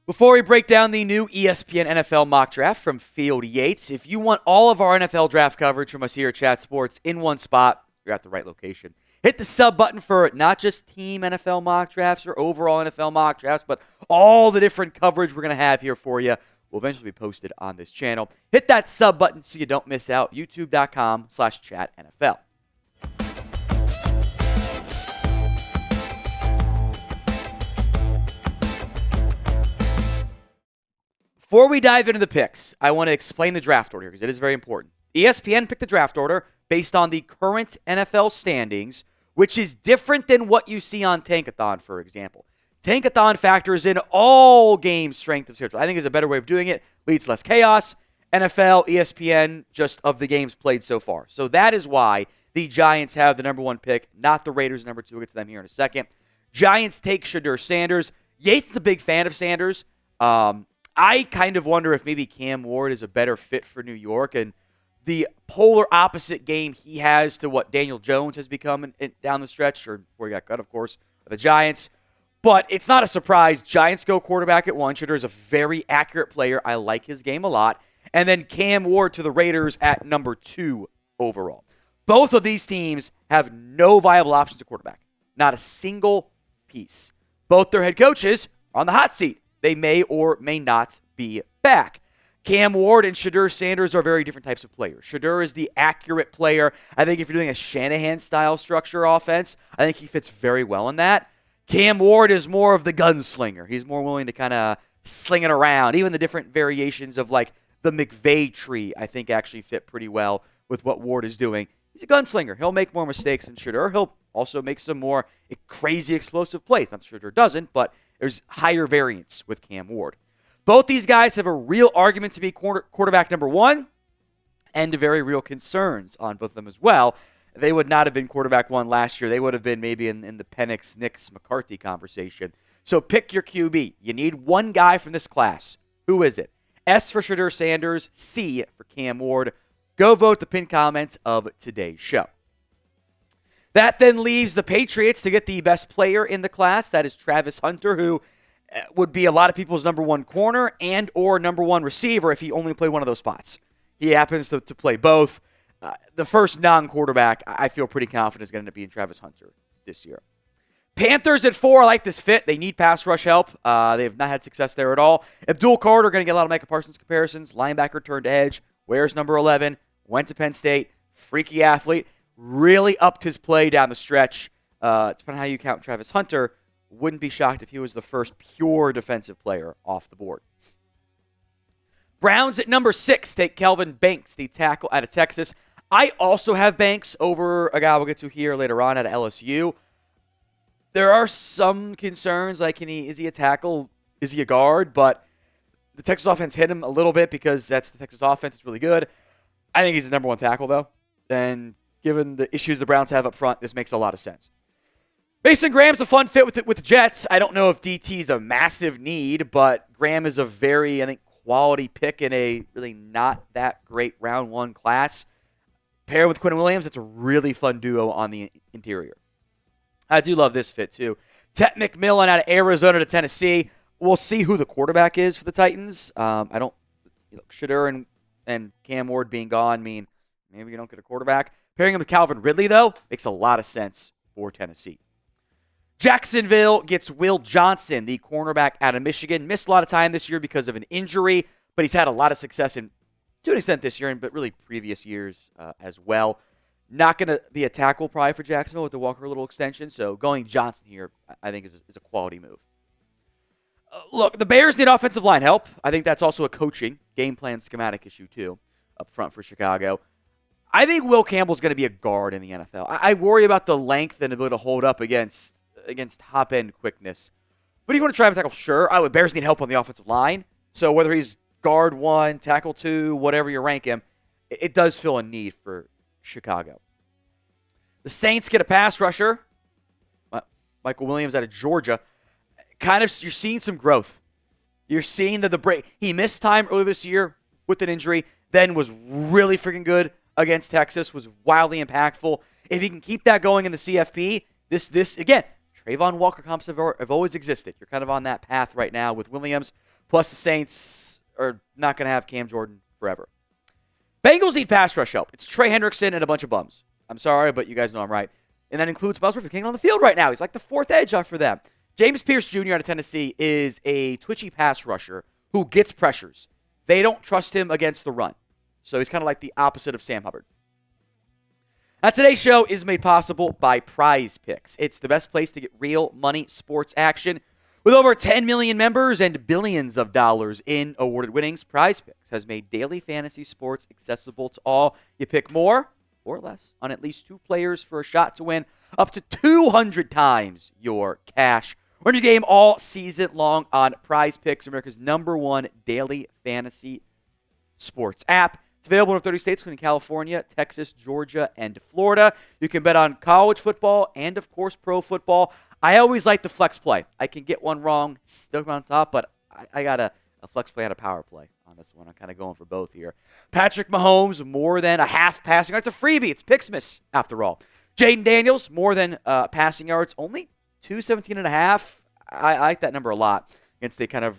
Before we break down the new ESPN NFL mock draft from Field Yates, if you want all of our NFL draft coverage from us here at Chat Sports in one spot, you're at the right location. Hit the sub button for not just team NFL mock drafts or overall NFL mock drafts, but all the different coverage we're going to have here for you will eventually be posted on this channel. Hit that sub button so you don't miss out. YouTube.com/chatNFL. Before we dive into the picks, I want to explain the draft order because it is very important. ESPN picked the draft order based on the current NFL standings, which is different than what you see on Tankathon, for example. Tankathon factors in all game strength of schedule. I think is a better way of doing it. Leads to less chaos. NFL, ESPN, just of the games played so far. So that is why the Giants have the number one pick, not the Raiders number two. We'll get to them here in a second. Giants take Shedeur Sanders. Yates is a big fan of Sanders. I kind of wonder if maybe Cam Ward is a better fit for New York and the polar opposite game he has to what Daniel Jones has become down the stretch, or before he got cut, of course, the Giants. But it's not a surprise. Giants go quarterback at one. Shedeur is a very accurate player. I like his game a lot. And then Cam Ward to the Raiders at number 2 overall. Both of these teams have no viable options at quarterback. Not a single piece. Both their head coaches are on the hot seat. They may or may not be back. Cam Ward and Shedeur Sanders are very different types of players. Shedeur is the accurate player. I think if you're doing a Shanahan-style structure offense, I think he fits very well in that. Cam Ward is more of the gunslinger. He's more willing to kind of sling it around. Even the different variations of like the McVay tree, I think actually fit pretty well with what Ward is doing. He's a gunslinger. He'll make more mistakes than Shedeur. He'll also make some more crazy explosive plays. Not Shedeur doesn't, but there's higher variance with Cam Ward. Both these guys have a real argument to be quarterback number 1 and very real concerns on both of them as well. They would not have been quarterback 1 last year. They would have been maybe in the Penix, Nix, McCarthy conversation. So pick your QB. You need one guy from this class. Who is it? S for Shedeur Sanders, C for Cam Ward. Go vote the pinned comment of today's show. That then leaves the Patriots to get the best player in the class. That is Travis Hunter, who would be a lot of people's number 1 corner and or number 1 receiver if he only played one of those spots. He happens to play both. The first non-quarterback, I feel pretty confident is going to be in Travis Hunter this year. Panthers at 4, I like this fit. They need pass rush help. They have not had success there at all. Abdul going to get a lot of Micah Parsons comparisons. Linebacker turned edge. Wears number 11. Went to Penn State. Freaky athlete. Really upped his play down the stretch. Depending on how you count Travis Hunter, wouldn't be shocked if he was the first pure defensive player off the board. Browns at number 6 take Kelvin Banks, the tackle out of Texas. I also have Banks over a guy we'll get to here later on out of LSU. There are some concerns, like is he a tackle? Is he a guard? But the Texas offense hit him a little bit because that's the Texas offense. It's really good. I think he's the number 1 tackle, though. And given the issues the Browns have up front, this makes a lot of sense. Mason Graham's a fun fit with the Jets. I don't know if DT's a massive need, but Graham is a very, I think, quality pick in a really not that great round 1 class. Paired with Quinn Williams, it's a really fun duo on the interior. I do love this fit, too. McMillan out of Arizona to Tennessee. We'll see who the quarterback is for the Titans. Shedeur and Cam Ward being gone mean maybe you don't get a quarterback. Pairing him with Calvin Ridley, though, makes a lot of sense for Tennessee. Jacksonville gets Will Johnson, the cornerback out of Michigan. Missed a lot of time this year because of an injury, but he's had a lot of success to an extent this year, but really previous years as well. Not going to be a tackle probably for Jacksonville with the Walker Little extension, so going Johnson here I think is a quality move. Look, the Bears need offensive line help. I think that's also a coaching, game plan, schematic issue too up front for Chicago. I think Will Campbell's going to be a guard in the NFL. I worry about the length and ability to hold up against top-end quickness. But if you want to try him tackle, sure. Bears need help on the offensive line. So whether he's guard 1, tackle 2, whatever you rank him, it does fill a need for Chicago. The Saints get a pass rusher. Michael Williams out of Georgia. You're seeing some growth. You're seeing that the break. He missed time earlier this year with an injury, then was really freaking good against Texas, was wildly impactful. If he can keep that going in the CFP, this again, Trayvon Walker comps have always existed. You're kind of on that path right now with Williams. Plus, the Saints are not going to have Cam Jordan forever. Bengals need pass rush help. It's Trey Hendrickson and a bunch of bums. I'm sorry, but you guys know I'm right. And that includes Miles Murphy King on the field right now. He's like the fourth edge for them. James Pierce Jr. out of Tennessee is a twitchy pass rusher who gets pressures. They don't trust him against the run. So he's kind of like the opposite of Sam Hubbard. Now, today's show is made possible by PrizePicks. It's the best place to get real money sports action. With over 10 million members and billions of dollars in awarded winnings, PrizePicks has made daily fantasy sports accessible to all. You pick more or less on at least 2 players for a shot to win up to 200 times your cash. Run your game all season long on PrizePicks, America's #1 daily fantasy sports app. It's available in 30 states, including California, Texas, Georgia, and Florida. You can bet on college football and, of course, pro football. I always like the flex play. I can get one wrong, still on top, but I got a flex play and a power play on this one. I'm kind of going for both here. Patrick Mahomes, more than a half passing yards. It's a freebie. It's Picksmas, after all. Jaden Daniels, more than passing yards. Only 217.5. I like that number a lot against the kind of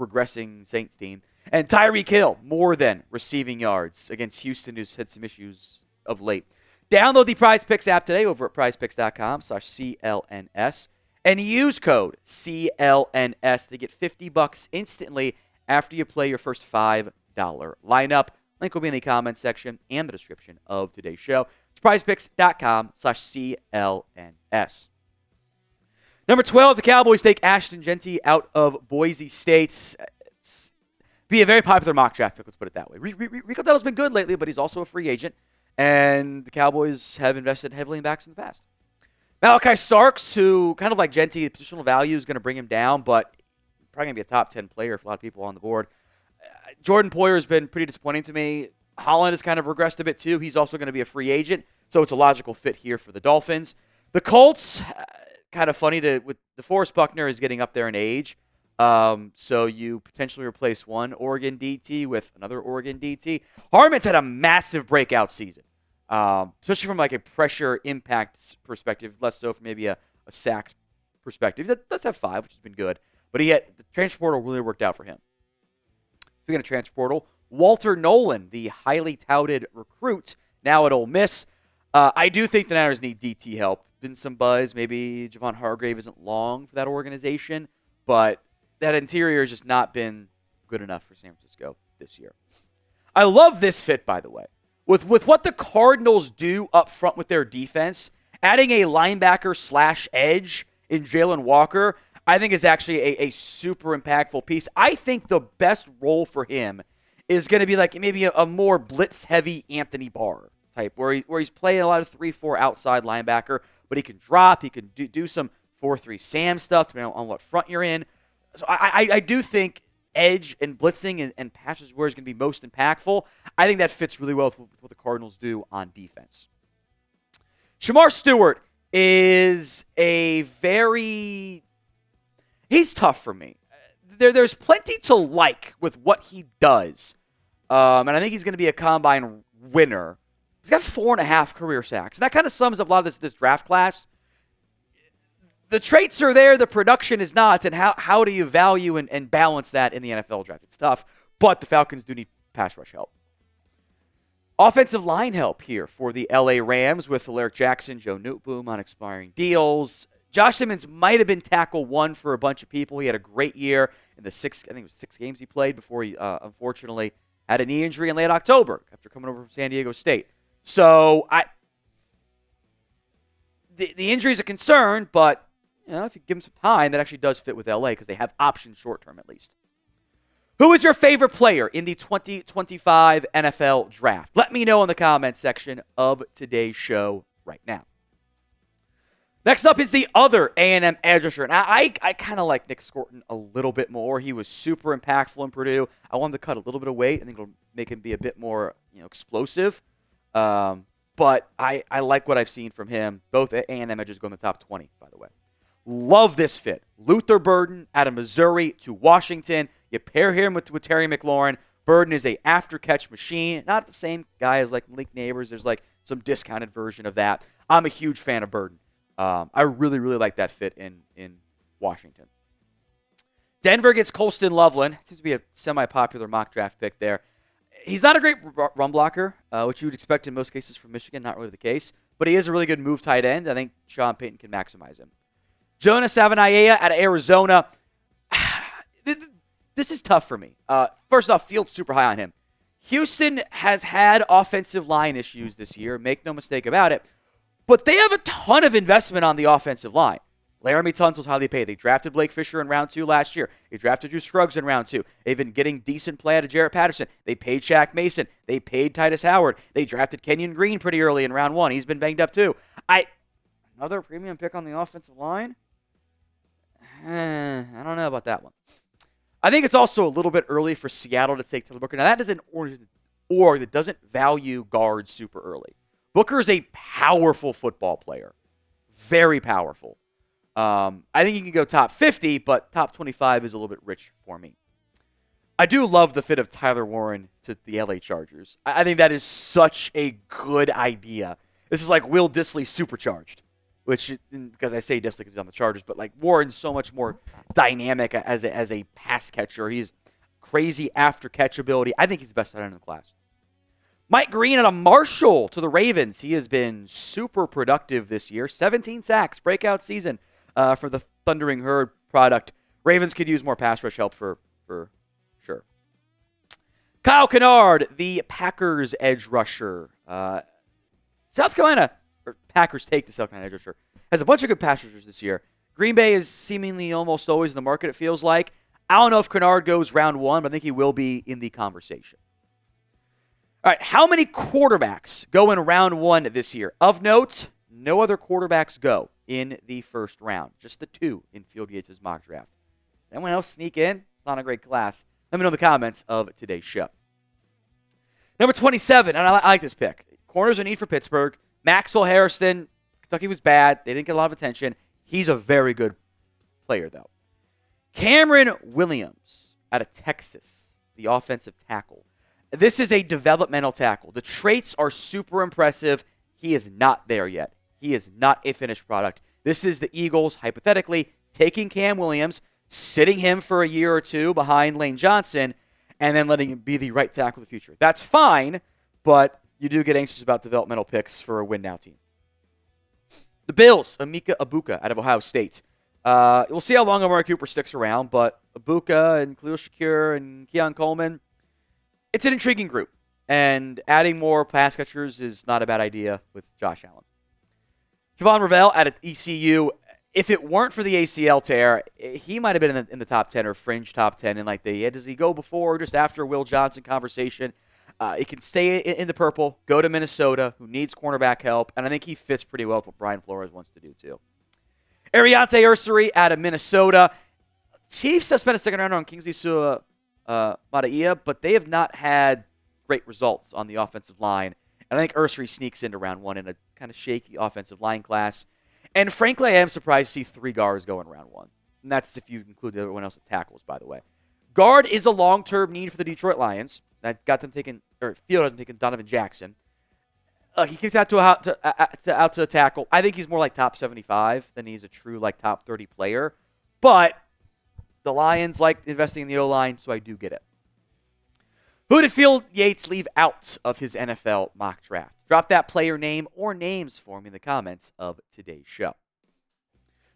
regressing Saints team. And Tyreek Hill, more than receiving yards against Houston, who's had some issues of late. Download the PrizePicks app today over at prizepicks.com/CLNS and use code CLNS to get $50 instantly after you play your first $5 lineup. Link will be in the comments section and the description of today's show. It's prizepicks.com/CLNS. Number 12, the Cowboys take Ashton Genty out of Boise State. Be a very popular mock draft pick, let's put it that way. Rico Dell's been good lately, but he's also a free agent, and the Cowboys have invested heavily in backs in the past. Malachi Starks, who kind of like Genty, the positional value is going to bring him down, but probably going to be a top 10 player for a lot of people on the board. Jordan Poyer has been pretty disappointing to me. Holland has kind of regressed a bit too. He's also going to be a free agent, so it's a logical fit here for the Dolphins. The Colts, kind of funny with DeForest Buckner is getting up there in age. So you potentially replace one Oregon DT with another Oregon DT. Harmon's had a massive breakout season, especially from like a pressure impact perspective, less so from maybe a sacks perspective. That does have 5, which has been good. But the transfer portal really worked out for him. Speaking of transfer portal, Walter Nolan, the highly touted recruit, now at Ole Miss. I do think the Niners need DT help. Been some buzz. Maybe Javon Hargrave isn't long for that organization, but that interior has just not been good enough for San Francisco this year. I love this fit, by the way. With what the Cardinals do up front with their defense, adding a linebacker/edge in Jalen Walker, I think is actually a super impactful piece. I think the best role for him is going to be like maybe a more blitz-heavy Anthony Barr type, where he's playing a lot of 3-4 outside linebacker, but he can drop, he can do some 4-3 Sam stuff depending on what front you're in. So I do think edge and blitzing and passes where is going to be most impactful. I think that fits really well with what the Cardinals do on defense. Shamar Stewart is he's tough for me. There's plenty to like with what he does. And I think he's going to be a combine winner. He's got 4.5 career sacks. And that kind of sums up a lot of this draft class. The traits are there, the production is not, and how do you value and balance that in the NFL draft? It's tough, but the Falcons do need pass rush help. Offensive line help here for the LA Rams with Alaric Jackson, Joe Newtboom on expiring deals. Josh Simmons might have been tackle 1 for a bunch of people. He had a great year in the 6 games he played before he unfortunately had a knee injury in late October after coming over from San Diego State. So the injury is a concern, but if you give him some time, that actually does fit with LA because they have options short-term at least. Who is your favorite player in the 2025 NFL Draft? Let me know in the comments section of today's show right now. Next up is the other A&M edge rusher. And I kind of like Nick Scorton a little bit more. He was super impactful in Purdue. I want him to cut a little bit of weight. I think it'll make him be a bit more explosive. But I like what I've seen from him. Both A&M edges go in the top 20, by the way. Love this fit. Luther Burden out of Missouri to Washington. You pair him with Terry McLaurin. Burden is a after-catch machine. Not the same guy as like Malik Neighbors. There's like some discounted version of that. I'm a huge fan of Burden. I really, really like that fit in Washington. Denver gets Colston Loveland. Seems to be a semi-popular mock draft pick there. He's not a great run blocker, which you would expect in most cases from Michigan. Not really the case. But he is a really good move tight end. I think Sean Payton can maximize him. Jonas Savaiinaea out of Arizona. This is tough for me. First off, Fields super high on him. Houston has had offensive line issues this year. Make no mistake about it. But they have a ton of investment on the offensive line. Laramie Tunsil's highly paid. They drafted Blake Fisher in round 2 last year. They drafted Drew Scruggs in round 2. They've been getting decent play out of Jarrett Patterson. They paid Shaq Mason. They paid Titus Howard. They drafted Kenyon Green pretty early in round 1. He's been banged up too. Another premium pick on the offensive line? I don't know about that one. I think it's also a little bit early for Seattle to take Taylor Booker. Now, that is an org that doesn't value guards super early. Booker is a powerful football player. Very powerful. I think you can go top 50, but top 25 is a little bit rich for me. I do love the fit of Tyler Warren to the LA Chargers. I think that is such a good idea. This is like Will Dissly supercharged, which, because I say Dissly because he's on the Chargers, but like Warren's so much more dynamic as a pass catcher. He's crazy after catch ability. I think he's the best tight end in the class. Mike Green out of Marshall to the Ravens. He has been super productive this year. 17 sacks, breakout season for the Thundering Herd product. Ravens could use more pass rush help for sure. Kyle Kennard, the Packers edge rusher. South Carolina, or Packers take the South Carolina edge rusher, has a bunch of good pass rushers this year. Green Bay is seemingly almost always in the market, it feels like. I don't know if Kennard goes round 1, but I think he will be in the conversation. All right, how many quarterbacks go in round 1 this year? Of note, no other quarterbacks go in the first round. Just the 2 in Field Yates' mock draft. Anyone else sneak in? It's not a great class. Let me know in the comments of today's show. Number 27, and I like this pick. Corners are need for Pittsburgh. Maxwell Harrison, Kentucky was bad. They didn't get a lot of attention. He's a very good player, though. Cameron Williams out of Texas, the offensive tackle. This is a developmental tackle. The traits are super impressive. He is not there yet. He is not a finished product. This is the Eagles, hypothetically, taking Cam Williams, sitting him for a year or 2 behind Lane Johnson, and then letting him be the right tackle of the future. That's fine, but you do get anxious about developmental picks for a win-now team. The Bills, Emeka Egbuka out of Ohio State. We'll see how long Amari Cooper sticks around, but Egbuka and Khalil Shakir and Keon Coleman, it's an intriguing group, and adding more pass catchers is not a bad idea with Josh Allen. Kevon Ravel out of ECU. If it weren't for the ACL tear, he might have been in the top 10 or fringe top 10. And like does he go before or just after Will Johnson conversation? He can stay in the purple, go to Minnesota, who needs cornerback help, and I think he fits pretty well with what Brian Flores wants to do too. Ariante Ursary out of Minnesota. Chiefs have spent a second rounder on Kingsley Madaia, but they have not had great results on the offensive line. And I think Ursary sneaks into round 1 in a kind of shaky offensive line class. And frankly, I am surprised to see 3 guards go in round 1. And that's if you include everyone else with tackles, by the way. Guard is a long-term need for the Detroit Lions. That got them taking, or Field hasn't taken Donovan Jackson. He kicked out to a tackle. I think he's more like top 75 than he's a true like top 30 player. But the Lions like investing in the O-line, so I do get it. Who did Field Yates leave out of his NFL mock draft? Drop that player name or names for me in the comments of today's show.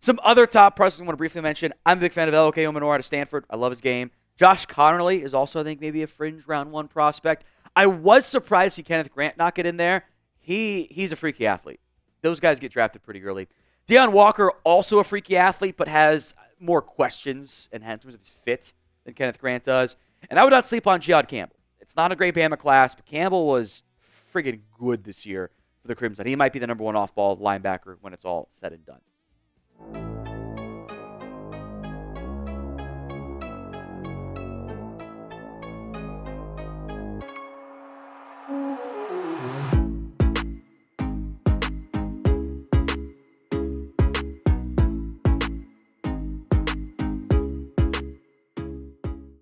Some other top prospects I want to briefly mention. I'm a big fan of L.O.K. Omenor out of Stanford. I love his game. Josh Connerly is also, I think, maybe a fringe round 1 prospect. I was surprised to see Kenneth Grant not get in there. He's a freaky athlete. Those guys get drafted pretty early. Deion Walker, also a freaky athlete, but has more questions in terms of his fit than Kenneth Grant does. And I would not sleep on Jihad Campbell. It's not a great Bama class, but Campbell was friggin' good this year for the Crimson. He might be the number 1 off-ball linebacker when it's all said and done.